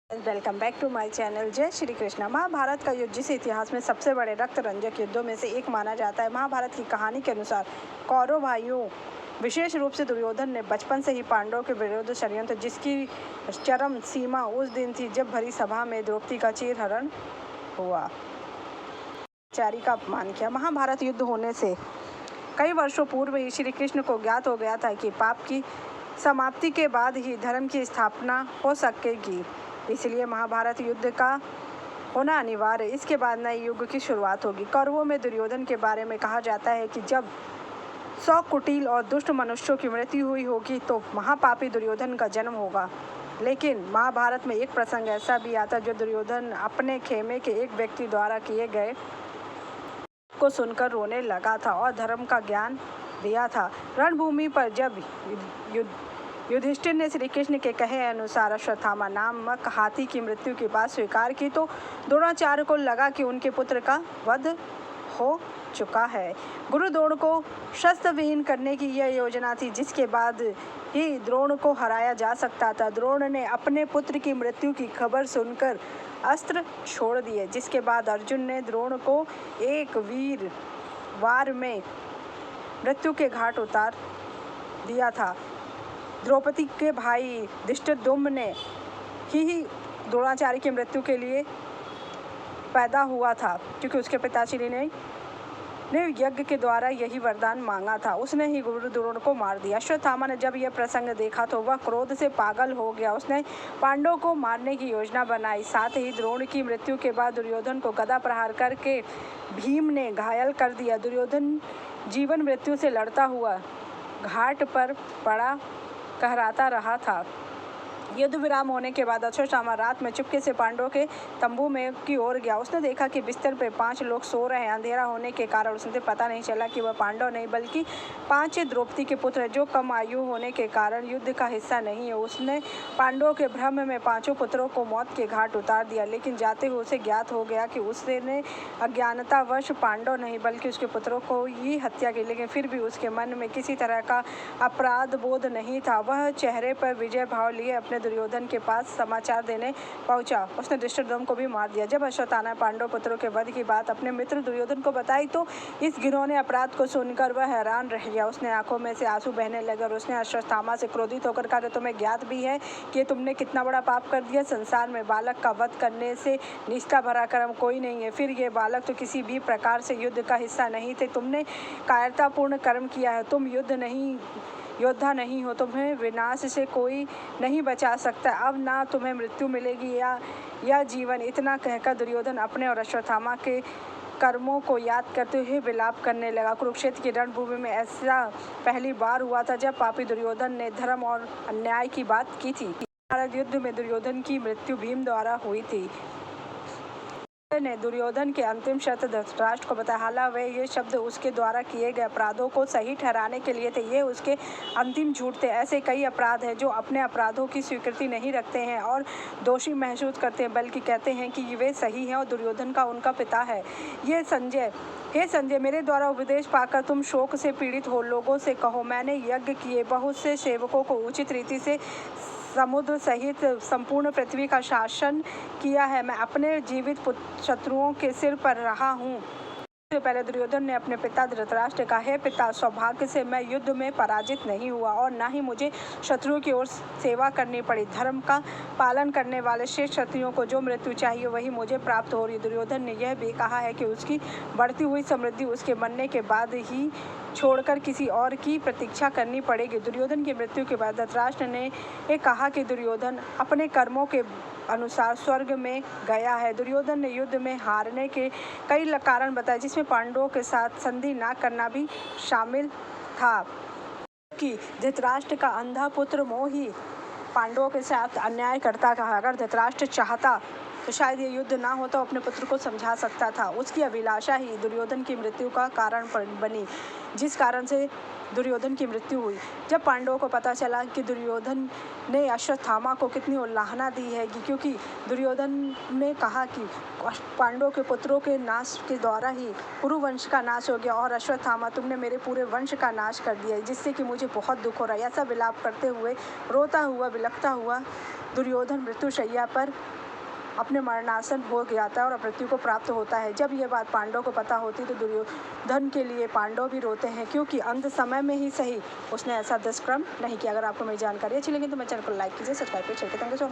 Welcome back to my channel. जय श्री कृष्णा। महाभारत का युद्ध जिसे इतिहास में सबसे बड़े रक्त रंजक युद्धों में से एक माना जाता है। महाभारत की कहानी के अनुसार कौरव भाइयों विशेष रूप से दुर्योधन ने बचपन से ही पांडवों के विरुद्ध षड्यंत्र, जिसकी चरम सीमा उस दिन थी जब भरी सभा में द्रौपदी का चीरहरण हुआ, चारी का अपमान किया। महाभारत युद्ध होने से कई वर्षों पूर्व ही श्री कृष्ण को ज्ञात हो गया था कि पाप की समाप्ति के बाद ही धर्म की स्थापना हो सकेगी, इसलिए महाभारत युद्ध का होना अनिवार्य। इसके बाद नए युग की शुरुआत होगी। कौरवों में दुर्योधन के बारे में कहा जाता है कि जब 100 कुटिल और दुष्ट मनुष्यों की मृत्यु हुई होगी तो महापापी दुर्योधन का जन्म होगा। लेकिन महाभारत में एक प्रसंग ऐसा भी आता जो दुर्योधन अपने खेमे के एक व्यक्ति द्वारा किए गए को सुनकर रोने लगा था और धर्म का ज्ञान दिया था। रणभूमि पर जब युधिष्ठिर ने श्री कृष्ण के कहे अनुसार अश्वत्थामा नामक हाथी की मृत्यु की बात स्वीकार की तो द्रोणाचार्य को लगा कि उनके पुत्र का वध हो चुका है। गुरु द्रोण को शस्त्र विहीन करने की यह योजना थी, जिसके बाद ही द्रोण को हराया जा सकता था। द्रोण ने अपने पुत्र की मृत्यु की खबर सुनकर अस्त्र छोड़ दिए, जिसके बाद अर्जुन ने द्रोण को एक वीर वार में मृत्यु के घाट उतार दिया था। द्रौपदी के भाई धृष्टद्युम्न ने ही द्रोणाचार्य की मृत्यु के लिए पैदा हुआ था, क्योंकि उसके पिताश्री ने यज्ञ के द्वारा यही वरदान मांगा था। उसने ही गुरु द्रोण को मार दिया। अश्वत्थामा ने जब यह प्रसंग देखा तो वह क्रोध से पागल हो गया। उसने पांडवों को मारने की योजना बनाई। साथ ही द्रोण की मृत्यु के बाद दुर्योधन को गदा प्रहार करके भीम ने घायल कर दिया। दुर्योधन जीवन मृत्यु से लड़ता हुआ घाट पर पड़ा कहराता रहा था। युद्ध विराम होने के बाद अश्वत्थामा रात में चुपके से पांडवों के तंबू में की ओर गया। उसने देखा कि बिस्तर पे 5 लोग सो रहे हैं। अंधेरा होने के कारण उसे पता नहीं चला कि वह पांडव नहीं बल्कि 5 द्रौपदी के पुत्र हैं, जो कम आयु होने के कारण युद्ध का हिस्सा नहीं है। उसने पांडवों के भ्रम में 5 पुत्रों को मौत के घाट उतार दिया, लेकिन जाते हुए उसे ज्ञात हो गया कि उसने अज्ञानतावश पांडव नहीं बल्कि उसके पुत्रों को ही हत्या की। लेकिन फिर भी उसके मन में किसी तरह का अपराध बोध नहीं था। वह चेहरे पर विजय भाव लिए अपने दुर्योधन के पास समाचार देने पहुंचा। उसने धृष्टद्युम्न को भी मार दिया। जब अश्वत्थामा ने पांडव पुत्रों के वध की बात अपने मित्र दुर्योधन को बताई तो इस घिनौने अपराध को सुनकर वह हैरान रह गया। उसने आंखों में से आंसू बहने लगे और उसने अश्वत्थामा से क्रोधित होकर कहा कि तुम्हें ज्ञात भी है कि तुमने कितना बड़ा पाप कर दिया। संसार में बालक का वध करने से निष्ठा भरा कर्म कोई नहीं है। फिर ये बालक तो किसी भी प्रकार से युद्ध का हिस्सा नहीं थे। तुमने कायरतापूर्ण कर्म किया है। तुम योद्धा नहीं हो। तुम्हें विनाश से कोई नहीं बचा सकता। अब ना तुम्हें मृत्यु मिलेगी या जीवन। इतना कहकर दुर्योधन अपने और अश्वत्थामा के कर्मों को याद करते हुए विलाप करने लगा। कुरुक्षेत्र की रणभूमि में ऐसा पहली बार हुआ था जब पापी दुर्योधन ने धर्म और अन्याय की बात की थी। महाभारत युद्ध में दुर्योधन की मृत्यु भीम द्वारा हुई थी। ने दुर्योधन के अंतिम शब्द धृतराष्ट्र को बताया। हालांकि ये शब्द उसके द्वारा किए गए अपराधों को सही ठहराने के लिए थे, ये उसके अंतिम झूठ थे। ऐसे कई अपराध हैं जो अपने अपराधों की स्वीकृति नहीं रखते हैं और दोषी महसूस करते हैं, बल्कि कहते हैं कि वे सही हैं और दुर्योधन का उनका पिता है। हे संजय, मेरे द्वारा उपदेश पाकर तुम शोक से पीड़ित हो। लोगों से कहो, मैंने यज्ञ किए, बहुत से सेवकों को उचित रीति से समुद्र सहित संपूर्ण पृथ्वी का शासन किया है। मैं अपने जीवित शत्रुओं के सिर पर रहा हूँ। इससे पहले दुर्योधन ने अपने पिता धृतराष्ट्र कहा, हे पिता, सौभाग्य से मैं युद्ध में पराजित नहीं हुआ और न ही मुझे शत्रुओं की ओर सेवा करनी पड़ी। धर्म का पालन करने वाले शेष क्षत्रियों को जो मृत्यु चाहिए वही मुझे प्राप्त हो रही। दुर्योधन ने यह भी कहा है कि उसकी बढ़ती हुई समृद्धि उसके मरने के बाद ही छोड़कर किसी और की प्रतीक्षा करनी पड़ेगी। दुर्योधन की मृत्यु के बाद धृतराष्ट्र ने कहा कि दुर्योधन अपने कर्मों के अनुसार स्वर्ग में गया है। दुर्योधन ने युद्ध में हारने के कई कारण बताए, जिसमें पांडवों के साथ संधि न करना भी शामिल था। कि धृतराष्ट्र का अंधा पुत्र मोही पांडवों के साथ अन्याय करता था। अगर धृतराष्ट्र चाहता तो शायद ये युद्ध ना होता, अपने पुत्र को समझा सकता था। उसकी अभिलाषा ही दुर्योधन की मृत्यु का कारण बनी, जिस कारण से दुर्योधन की मृत्यु हुई। जब पांडवों को पता चला कि दुर्योधन ने अश्वत्थामा को कितनी उल्लाहना दी है, क्योंकि दुर्योधन ने कहा कि पांडवों के पुत्रों के नाश के द्वारा ही कुरु वंश का नाश हो गया और अश्वत्थामा तुमने मेरे पूरे वंश का नाश कर दिया, जिससे कि मुझे बहुत दुख हो रहा है। ऐसा विलाप करते हुए, रोता हुआ, बिलखता हुआ दुर्योधन मृत्युशैया पर अपने मरणासन हो जाता है और मृत्यु को प्राप्त होता है। जब यह बात पांडवों को पता होती तो दुर्योधन के लिए पांडव भी रोते हैं, क्योंकि अंत समय में ही सही उसने ऐसा दुष्कर्म नहीं किया। अगर आपको मेरी जानकारी अच्छी लगी तो मेरे चैनल को लाइक कीजिए, सब्सक्राइब कीजिए। Thank you so much.